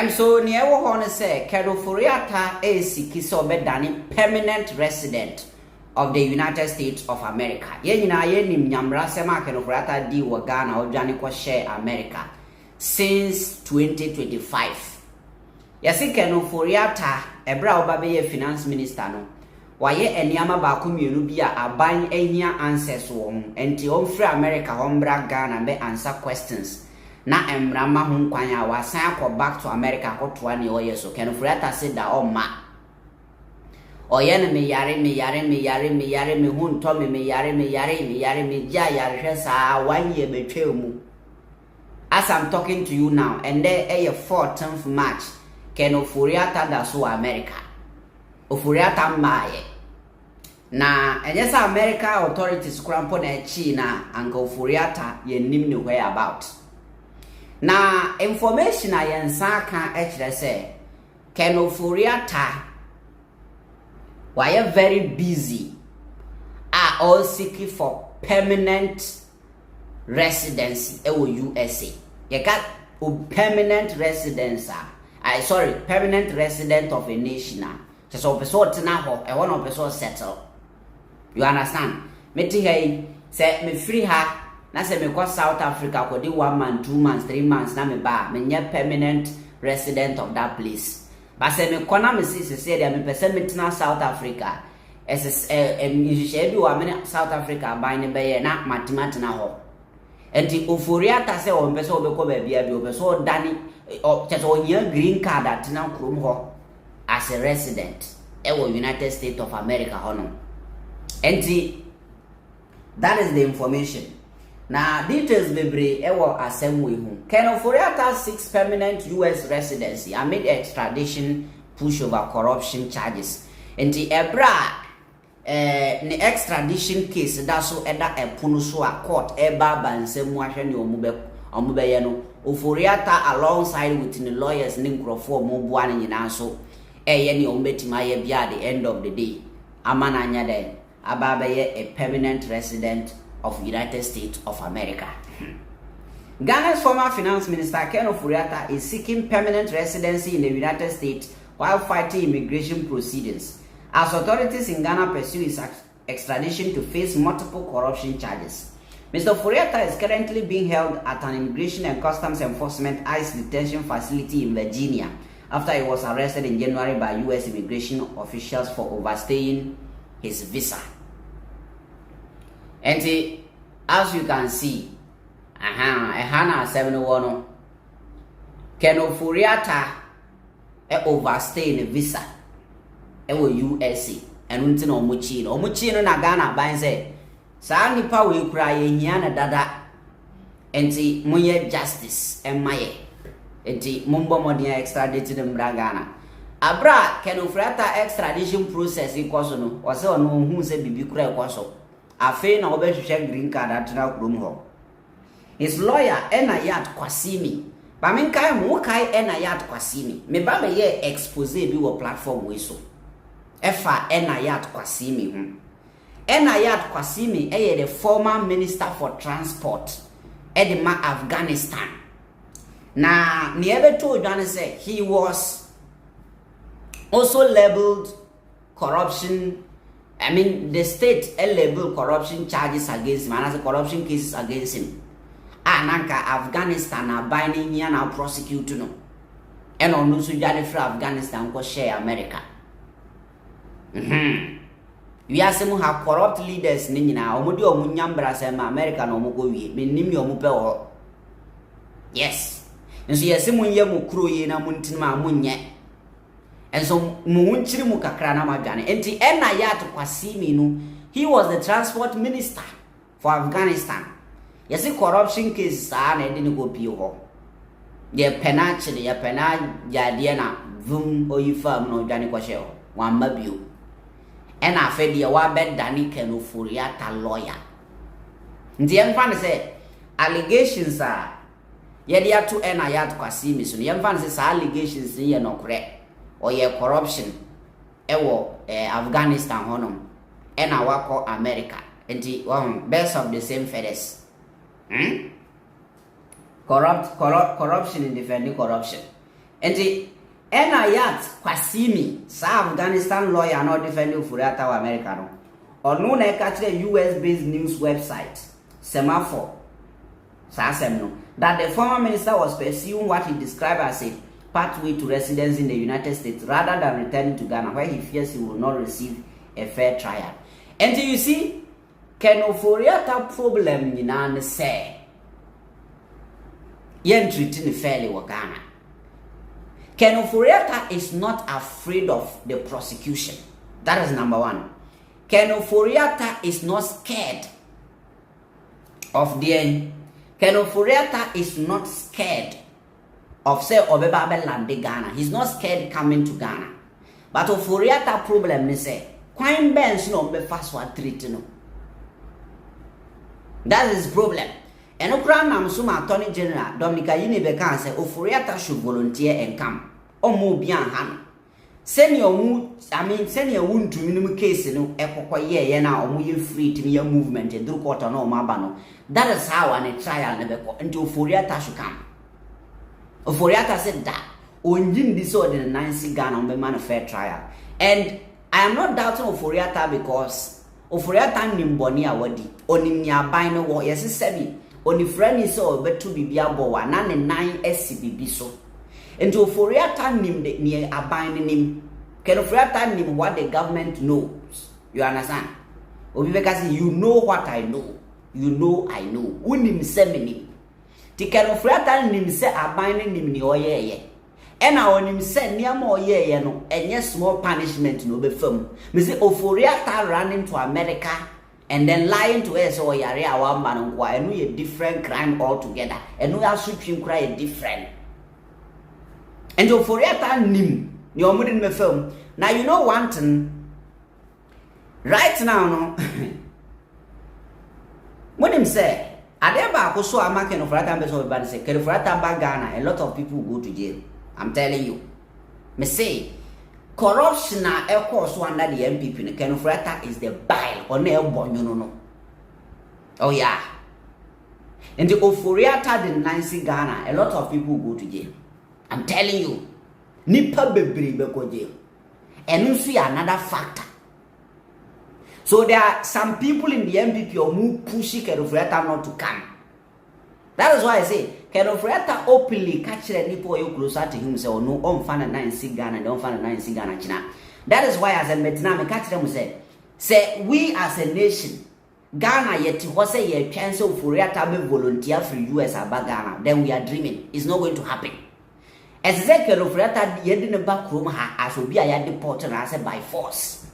So near one say Ofori-Atta is kiso bedani permanent resident of the United States of America. Yenina yenim nyamra sema Ofori-Atta di Ghana or Johnny share America since 2025. Yasi Ofori-Atta ebra obabe finance minister no. Waye eniama ba mienu bi a aban ehia answers wo enti omfre America hombra Ghana be answer questions. Na emrama ho nkwan a wasan akọ back to America kotoa ne oye so Ofori-Atta said that ma oye ne me yare me hu nto me yare me ja yare hwe saa 1 year betwe mu. As I'm talking to you now and there 14th March Ofori-Atta da so America Ofori-Atta maaye na enyesa America authorities krampo na echi na anka Ofori-Atta yenim ne where about. Na information a yensa kan ekire se Ofori-Atta why very busy are all seeking for permanent residency e USA. You got permanent residence permanent resident of a nation. Just person na ho e one person settle. You understand? Me ti hey say me free her. Na se me kwa South Africa ko di 1 month, 2 months, 3 months na me ba me nye permanent resident of that place. But se me kwa na me say dia me pese me tina South Africa. Share bi wa me South Africa ba ne be ye na matimati na ho. Enti Ofori-Atta se o pese obekọ ba bia bi o pese o dani o chese o nya green card atina krom ho as a resident e wo United States of America hono. Enti that is the information. Now, details bebre ewo assembly hu. Ofori-Atta seeks permanent US residency amid extradition pushover corruption charges. Enti ebra ne extradition case da so eda epunu so a court eba bansemu ahwe ne omube ye no. Ofori-Atta alongside with the lawyers ne nkrofo mo bua ne nyina so eye ne ombetima ye bia at the end of the day. Amana anya den ababaye a permanent resident of United States of America. Ghana's former finance minister Ofori-Atta is seeking permanent residency in the United States while fighting immigration proceedings as authorities in Ghana pursue his extradition to face multiple corruption charges. Mr. Ofori-Atta is currently being held at an Immigration and Customs Enforcement ICE detention facility in Virginia after he was arrested in January by US immigration officials for overstaying his visa. And as you can see, Hana 71 Ofori-Atta overstay the visa USA and until Omuchino na Ghana by say sa nipa we kura ye hia na dada enti munye justice emaye enti mumbo modern extradited in Ghana abra Ofori-Atta extradition process ikoso no o se ono hu se bibi kura ikoso afi na obehwehwe green card atena krom ho. His lawyer Enayat Kwasimi ba men kai mu kai Enayat Kwasimi me ba be ye expose bi wo platform we so efa Enayat Kwasimi hu. Enayat Kwasimi the former minister for transport edema Afghanistan. Na ni ebe told Johnny say he was also labeled corruption. I mean, the state labeled corruption charges against him, and as corruption cases against him. Nanka Afghanistan are binding here now prosecute no. And on no sujadi for Afghanistan ko share America. We are some have corrupt leaders nina omudi omunyambra sema America no mo go wie. Me nim yo mo pe ho. Yes. Nso yesi munye mu kuro ye na muntinma munye. And so muunchiri mukakra na madwane enti Enayat Kwasimi no he was the transport minister for Afghanistan. Yesi corruption case na edi ni go pio ho ye penachiri ye pena jade na vum oyifa no dwane kwahye ho wan mabio ena afede wa bedani Ofori-Atta lawyer ndi emfa ne say allegations ye dia to Enayat Kwasimi so ye emfa ne say allegations ye no correct or ye corruption ewo Afghanistan honum ena wako America enti best of the same feathers. Corruption in defending corruption. Enti Enayat Kwasimi, sa Afghanistan lawyer no defend Ofori-Atta wa America no. Ono na catch the US based news website Semaphore Sasem no that the former minister was pursuing what he described as a pathway to residence in the United States rather than returning to Ghana, where he fears he will not receive a fair trial. And you see, can Ofori-Atta problem nyina say yen treating fairly with Ghana. Ken Ofori-Atta is not afraid of the prosecution. That is number one. Ken Ofori-Atta is not scared of the end. Ken Ofori-Atta is not scared of say Obeba land Ghana. He's not scared coming to Ghana. But Ofori-Atta problem is say crime bench no be fast one treat no. That is his problem. And Okra Suma Attorney General Dominica Yinibeka say Ofori-Atta should volunteer and come. Omo bian han. Senior wound to minimum case no ekokwa ye na omo ye free to me movement and do quarter no maba no. That is how an trial never go until Ofori-Atta should come. Ofori-Atta said that onjin disorder in Nancy Ghana on be man a fair trial. And I am not doubting Ofori-Atta because Ofori-Atta nimboni awadi onim nya ban no wo yes sebi oni friend is so betu bibia bo wa na ne 9 SCBB so. And to Ofori-Atta nim the near abiding nim. Can Ofori-Atta nim what the government knows? You understand? Obibekasi, you know what I know. You know I know. Unim semini. Ti can Ofori-Atta nim se abiding nim ni oye. And our nim se near more ye no. And yes, small punishment no be firm. Me say Ofori-Atta running to America and then lying to us or yare our man why and we a different crime altogether. And we are switching cry a different. And Ofori-Atta nim ni omudin me film. Now you know one thing. Right now no. When him say, Adeba ko so amake no Ofori-Atta be so be say, ke Ofori-Atta ba Ghana, a lot of people go to jail. I'm telling you. Me say corruption na e course under the MPP no Ken Ofori-Atta is the bile or na e bonyo no. Oh yeah. And the Ofori-Atta denying Ghana, a lot of people go to jail. I'm telling you, nipa bebre be go jail. And also another factor. So there are some people in the MPP who push Ken Ofori-Atta not to come. That is why I say Ken Ofori-Atta openly catch the people you closer to him say oh no on fan 9 Ghana, don't fan 9 Ghana China. That is why as a metina me catch them say we as a nation Ghana yet was say ye chance of Ofori-Atta be volunteer for US about Ghana, then we are dreaming. It's not going to happen. As Ken Ofori-Atta yedin back room ha as will be a deported as by force.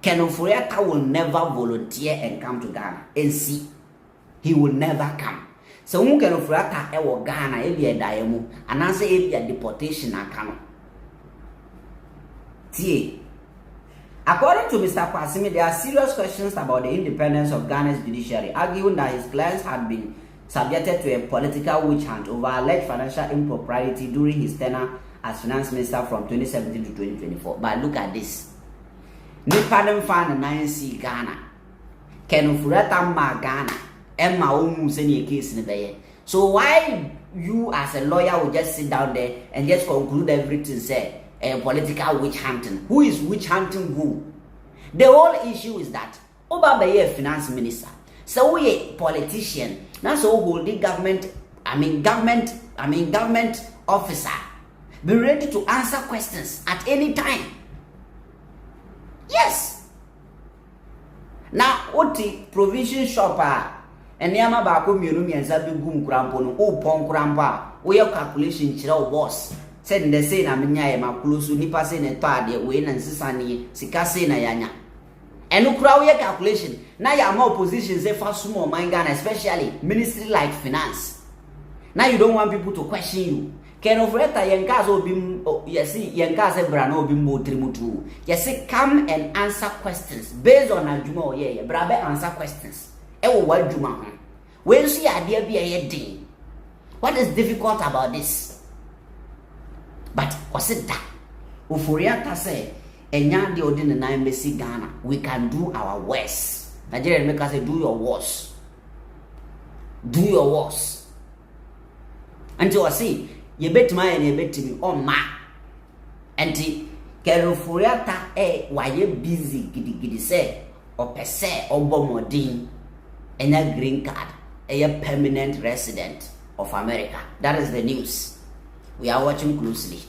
Ken Ofori-Atta will never volunteer and come to Ghana and see. He will never come. So who Ken Ofori-Atta ewo Ghana e be a diemu and answer e be a deportation akano. See, according to Mr. Kwasimi, there are serious questions about the independence of Ghana's judiciary, arguing that his clients had been subjected to a political witch hunt over alleged financial impropriety during his tenure as finance minister from 2017 to 2024. But look at this. Nipadem fan 9C Ghana. Ken Ofori-Atta ma Ghana. Emma Omu send case in the So why you as a lawyer will just sit down there and just conclude everything say political witch hunting? Who is witch hunting who? The whole issue is that Obabaye finance minister. So we a politician. Now so holding government officer. Be ready to answer questions at any time. Yes. Now what the provision shopper and Yama Bako Munumi and Zabi Gum Crampo, oh Pon Crampa, we have calculation chiro boss. Said the same Aminya Makulusu Nipa Sen a Tadi, Wayne and Sisani, Sikasena Yanya. And look how your calculation. Now you are more positions say for small mind Ghana, especially ministry like finance. Now you don't want people to question you. Ken Ofori-Atta Yankazo bim yes Yankaze Brano bimbo trimutu. Yes, come and answer questions based on Ajumo, yeah, Brabe answer questions. Ewo Wajuma. When you see idea be a day. What is difficult about this? But was it that Ofori-Atta say Enya de odin na embassy Ghana, we can do our worst. Nigerian make us say do your worst. Do your worst. Until I see yɛbɛtumi ayɛ ne yɛbɛtumi ɔma ɛnti Ofori-Atta wayɛ busy gidigidi sɛ ɔpɛ sɛ ɔbɔ mmɔden ɛnya green card ɛyɛ permanent resident of America. That is the news. We are watching closely.